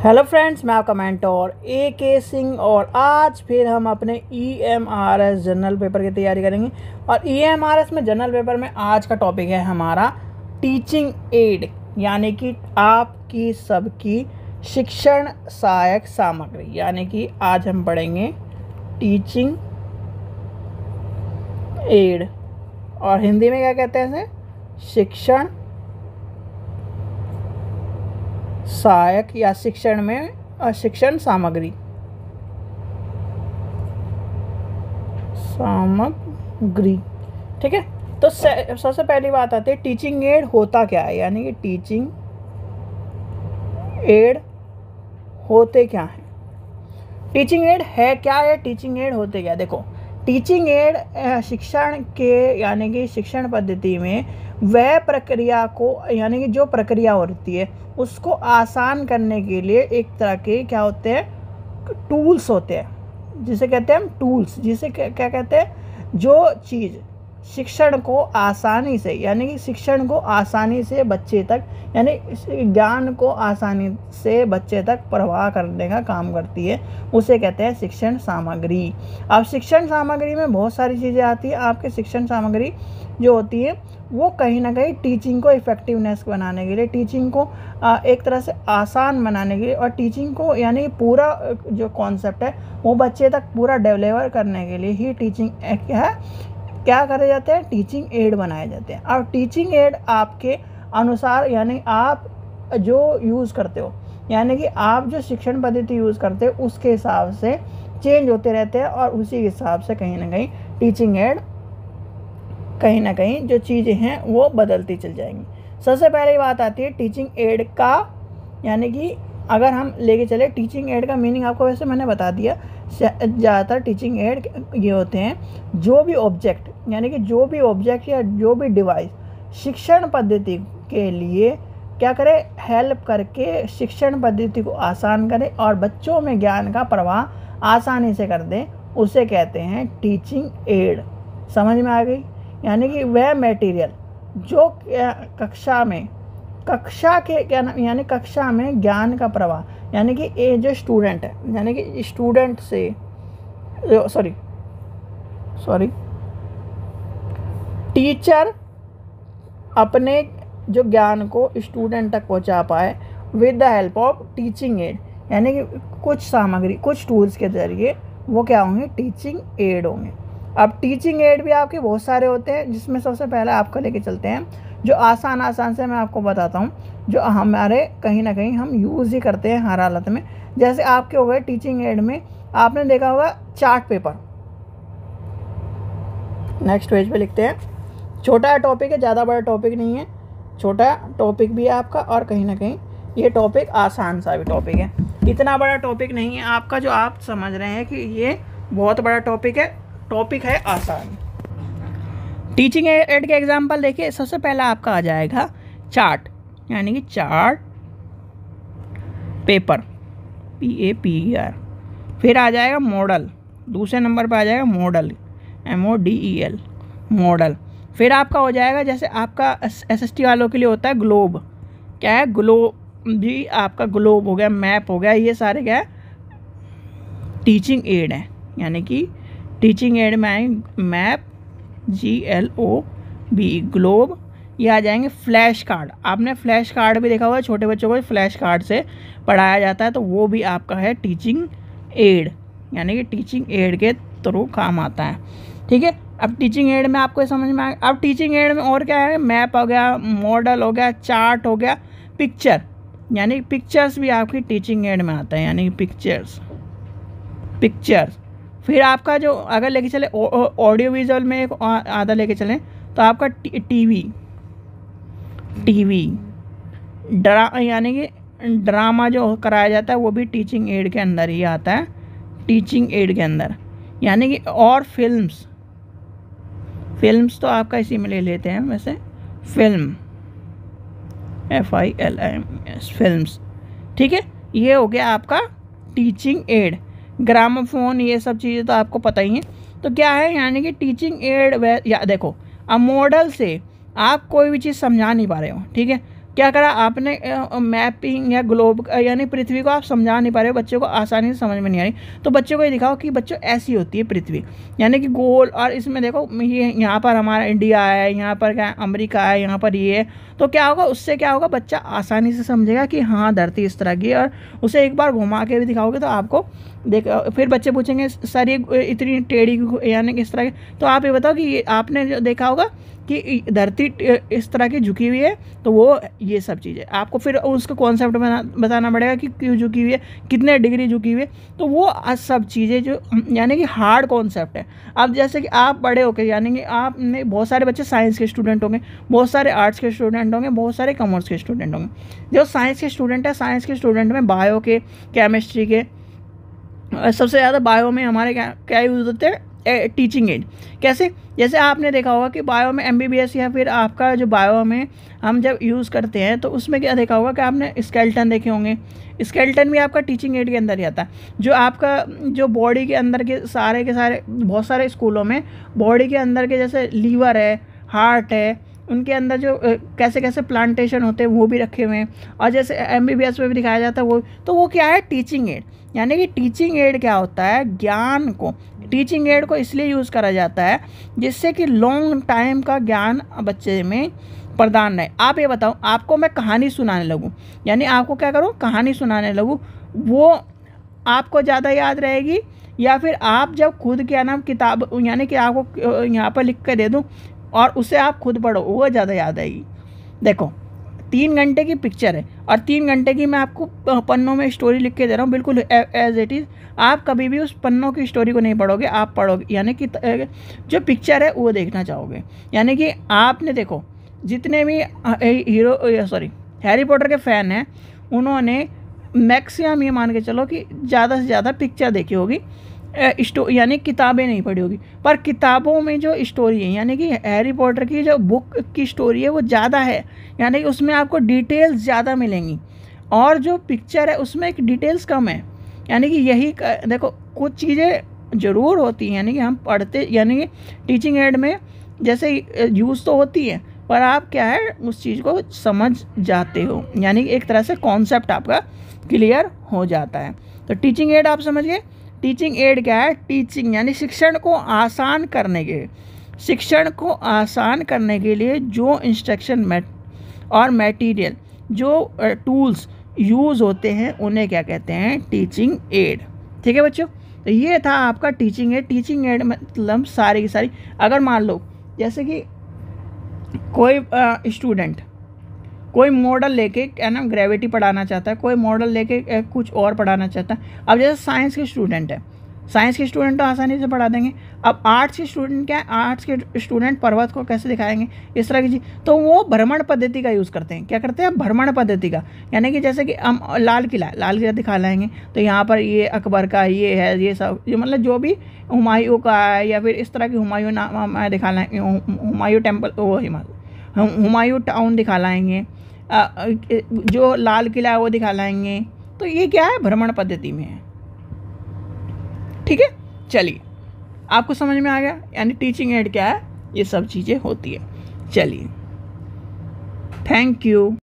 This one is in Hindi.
हेलो फ्रेंड्स, मैं आपका मेंटोर AK सिंह और आज फिर हम अपने EMRS जनरल पेपर की तैयारी करेंगे। और EMRS में जनरल पेपर में आज का टॉपिक है हमारा टीचिंग एड, यानी कि आपकी सबकी शिक्षण सहायक सामग्री। यानी कि आज हम पढ़ेंगे टीचिंग एड और हिंदी में क्या कहते हैं इसे? शिक्षण सहायक या शिक्षण में शिक्षण सामग्री। ठीक है, तो सबसे पहली बात आती है टीचिंग एड होता क्या है, यानी कि टीचिंग एड होते क्या है, टीचिंग एड है क्या है, टीचिंग एड होते क्या। देखो, टीचिंग एड शिक्षण के यानी कि शिक्षण पद्धति में वह प्रक्रिया को, यानी कि जो प्रक्रिया होती है उसको आसान करने के लिए एक तरह के क्या होते हैं, टूल्स होते हैं, जिसे कहते हैं हम टूल्स, जिसे क्या कहते हैं, जो चीज़ शिक्षण को आसानी से, यानी कि शिक्षण को आसानी से बच्चे तक, यानी ज्ञान को आसानी से बच्चे तक प्रवाह करने का काम करती है, उसे कहते हैं शिक्षण सामग्री। अब शिक्षण सामग्री में बहुत सारी चीज़ें आती है। आपके शिक्षण सामग्री जो होती है वो कहीं ना कहीं टीचिंग को इफ़ेक्टिवनेस बनाने के लिए, टीचिंग को एक तरह से आसान बनाने के लिए, और टीचिंग को यानी पूरा जो कॉन्सेप्ट है वो बच्चे तक पूरा डिलीवर करने के लिए ही टीचिंग क्या करे जाते हैं, टीचिंग एड बनाए जाते हैं। और टीचिंग एड आपके अनुसार, यानी आप जो यूज़ करते हो, यानी कि आप जो शिक्षण पद्धति यूज़ करते हो उसके हिसाब से चेंज होते रहते हैं, और उसी के हिसाब से कहीं ना कहीं टीचिंग एड, कहीं ना कहीं जो चीज़ें हैं वो बदलती चल जाएंगी। सबसे पहले बात आती है टीचिंग एड का, यानी कि अगर हम लेके चले टीचिंग एड का मीनिंग, आपको वैसे मैंने बता दिया। ज़्यादातर टीचिंग एड ये होते हैं जो भी ऑब्जेक्ट, यानी कि जो भी ऑब्जेक्ट या जो भी डिवाइस शिक्षण पद्धति के लिए क्या करे, हेल्प करके शिक्षण पद्धति को आसान करे और बच्चों में ज्ञान का प्रवाह आसानी से कर दें, उसे कहते हैं टीचिंग एड। समझ में आ गई? यानी कि वह मटेरियल जो कक्षा के क्या नाम, यानी कक्षा में ज्ञान का प्रवाह, यानी कि ये जो स्टूडेंट है, यानी कि स्टूडेंट से टीचर अपने जो ज्ञान को स्टूडेंट तक पहुंचा पाए with the help of teaching add, यानी कि कुछ सामग्री, कुछ टूल्स के जरिए वो क्या होंगे, टीचिंग एड होंगे। अब टीचिंग एड भी आपके बहुत सारे होते हैं, जिसमें सबसे पहले आपको लेके चलते हैं जो आसान से मैं आपको बताता हूँ, जो हमारे कहीं ना कहीं हम यूज़ ही करते हैं हर हालत में। जैसे आपके हो गए टीचिंग एड में, आपने देखा होगा चार्ट पेपर। नेक्स्ट पेज पे लिखते हैं, छोटा टॉपिक है, ज़्यादा बड़ा टॉपिक नहीं है, छोटा टॉपिक भी है आपका, और कहीं ना कहीं ये टॉपिक आसान सा भी टॉपिक है, इतना बड़ा टॉपिक नहीं है आपका जो आप समझ रहे हैं कि ये बहुत बड़ा टॉपिक है आसान। टीचिंग एड के एग्जाम्पल देखिए, सबसे पहला आपका आ जाएगा चार्ट, यानी कि चार्ट पेपर, PAPER। फिर आ जाएगा मॉडल, दूसरे नंबर पर आ जाएगा मॉडल, MODEL, मॉडल। फिर आपका हो जाएगा, जैसे आपका SST वालों के लिए होता है ग्लोब, क्या है, ग्लोब भी आपका ग्लोब हो गया, मैप हो गया, ये सारे क्या है, टीचिंग एड है। यानी कि टीचिंग एड में आएंगे मैप, GLOB, ग्लोब। ये आ जाएंगे फ्लैश कार्ड, आपने फ्लैश कार्ड भी देखा हुआ है, छोटे बच्चों को फ्लैश कार्ड से पढ़ाया जाता है, तो वो भी आपका है टीचिंग एड, यानी कि टीचिंग एड के थ्रू काम आता है। ठीक है, अब टीचिंग एड में आपको समझ में आएगा। अब टीचिंग एड में और क्या है, मैप हो गया, मॉडल हो गया, चार्ट हो गया, पिक्चर, यानी पिक्चर्स भी आपकी टीचिंग एड में आता है, यानी पिक्चर्स। फिर आपका जो अगर लेके चले ऑडियो विजुअल में एक आधा लेके चलें, तो आपका टीवी यानी कि ड्रामा जो कराया जाता है वो भी टीचिंग एड के अंदर ही आता है, टीचिंग एड के अंदर। यानी कि और फिल्म्स तो आपका इसी में ले लेते हैं वैसे, फिल्म, FILMS, फिल्म्स। ठीक है, ये हो गया आपका टीचिंग एड। ग्रामोफोन, ये सब चीज़ें तो आपको पता ही हैं। तो क्या है, यानी कि टीचिंग एड या देखो, अब मॉडल से आप कोई भी चीज़ समझा नहीं पा रहे हो, ठीक है, क्या करा आपने, मैपिंग या ग्लोब यानी पृथ्वी को आप समझा नहीं पा रहे हो, बच्चे को आसानी से समझ में नहीं आ रही, तो बच्चों को ये दिखाओ कि बच्चों ऐसी होती है पृथ्वी, यानी कि गोल, और इसमें देखो ये यहाँ पर हमारा इंडिया है, यहाँ पर क्या अमेरिका है, यहाँ पर ये है, तो क्या होगा, उससे क्या होगा, बच्चा आसानी से समझेगा कि हाँ धरती इस तरह की है। और उसे एक बार घुमा के भी दिखाओगे तो आपको देख, फिर बच्चे पूछेंगे सर ये इतनी टेढ़ी यानी कि इस तरह की, तो आप ये बताओ कि ये आपने जो देखा होगा कि धरती इस तरह की झुकी हुई है, तो वो ये सब चीज़ें आपको फिर उसका कॉन्सेप्ट बताना पड़ेगा कि क्यों झुकी हुई है, कितने डिग्री झुकी हुई है, तो वो सब चीज़ें जो यानी कि हार्ड कॉन्सेप्ट है। अब जैसे कि आप बड़े होकर, यानी कि आपने बहुत सारे बच्चे साइंस के स्टूडेंट होंगे, बहुत सारे आर्ट्स के स्टूडेंट होंगे, बहुत सारे कॉमर्स के स्टूडेंट होंगे। जो साइंस के स्टूडेंट है, साइंस के स्टूडेंट में बायो के, केमिस्ट्री के, सबसे ज़्यादा बायो में हमारे क्या यूज़ होते हैं, टीचिंग एड। कैसे, जैसे आपने देखा होगा कि बायो में MBBS या फिर आपका जो बायो में हम जब यूज़ करते हैं तो उसमें क्या देखा होगा कि आपने स्केलेटन देखे होंगे, स्केलेटन भी आपका टीचिंग एड के अंदर ही आता है। जो आपका जो बॉडी के अंदर के सारे बहुत सारे स्कूलों में बॉडी के अंदर के जैसे लीवर है, हार्ट है, उनके अंदर जो कैसे कैसे प्लांटेशन होते हैं वो भी रखे हुए हैं, और जैसे MBBS में भी दिखाया जाता है वो, तो वो क्या है, टीचिंग एड। यानी कि टीचिंग एड क्या होता है, ज्ञान को, टीचिंग एड को इसलिए यूज़ करा जाता है जिससे कि लॉन्ग टाइम का ज्ञान बच्चे में प्रदान रहे। आप ये बताओ, आपको मैं कहानी सुनाने लगूँ, यानी आपको क्या करूँ, कहानी सुनाने लगूँ, वो आपको ज़्यादा याद रहेगी, या फिर आप जब खुद क्या नाम किताब यानी कि आपको यहाँ पर लिख कर दे दूँ और उसे आप खुद पढ़ो, वो ज़्यादा याद आएगी। देखो 3 घंटे की पिक्चर है और 3 घंटे की मैं आपको पन्नों में स्टोरी लिख के दे रहा हूँ, बिल्कुल एज इट इज़। आप कभी भी उस पन्नों की स्टोरी को नहीं पढ़ोगे, आप पढ़ोगे यानी कि जो पिक्चर है वो देखना चाहोगे। यानी कि आपने देखो जितने भी हैरी पॉटर के फ़ैन हैं, उन्होंने मैक्सिमम ये मान के चलो कि ज़्यादा से ज़्यादा पिक्चर देखी होगी, यानी किताबें नहीं पढ़ी होगी। पर किताबों में जो स्टोरी है, यानी कि हैरी पॉटर की जो बुक की स्टोरी है वो ज़्यादा है, यानी कि उसमें आपको डिटेल्स ज़्यादा मिलेंगी, और जो पिक्चर है उसमें एक डिटेल्स कम है। यानी कि यही देखो कुछ चीज़ें ज़रूर होती हैं, यानी कि हम पढ़ते, यानी कि टीचिंग एड में जैसे यूज़ तो होती है, पर आप क्या है उस चीज़ को समझ जाते हो, यानी कि एक तरह से कॉन्सेप्ट आपका क्लियर हो जाता है। तो टीचिंग एड आप समझ गए। टीचिंग एड क्या है, टीचिंग यानी शिक्षण को आसान करने के लिए जो इंस्ट्रक्शन और मटेरियल, जो टूल्स यूज़ होते हैं उन्हें क्या कहते हैं, टीचिंग एड। ठीक है बच्चों, तो ये था आपका टीचिंग एड। टीचिंग एड मतलब सारी की सारी, अगर मान लो जैसे कि कोई स्टूडेंट कोई मॉडल लेके क्या नाम ग्रेविटी पढ़ाना चाहता है, कोई मॉडल लेके कुछ और पढ़ाना चाहता है। अब जैसे साइंस के स्टूडेंट है, साइंस के स्टूडेंट तो आसानी से पढ़ा देंगे। अब आर्ट्स के स्टूडेंट क्या है, आर्ट्स के स्टूडेंट पर्वत को कैसे दिखाएंगे, इस तरह की चीज़, तो वो भ्रमण पद्धति का यूज़ करते हैं। क्या करते हैं, भ्रमण पद्धति का, यानी कि जैसे कि हम लाल किला दिखा लाएंगे, तो यहाँ पर ये अकबर का ये है, ये सब ये मतलब जो भी हुमायूं का है, या फिर इस तरह की हुमायूं नाम दिखा लाएंगे, हुमायूं टेम्पल, वो हुमायूं टाउन दिखा लाएंगे, जो लाल किला है वो दिखा लाएंगे। तो ये क्या है, भ्रमण पद्धति में है। ठीक है, चलिए आपको समझ में आ गया, यानी टीचिंग एड क्या है, ये सब चीज़ें होती है। चलिए, थैंक यू।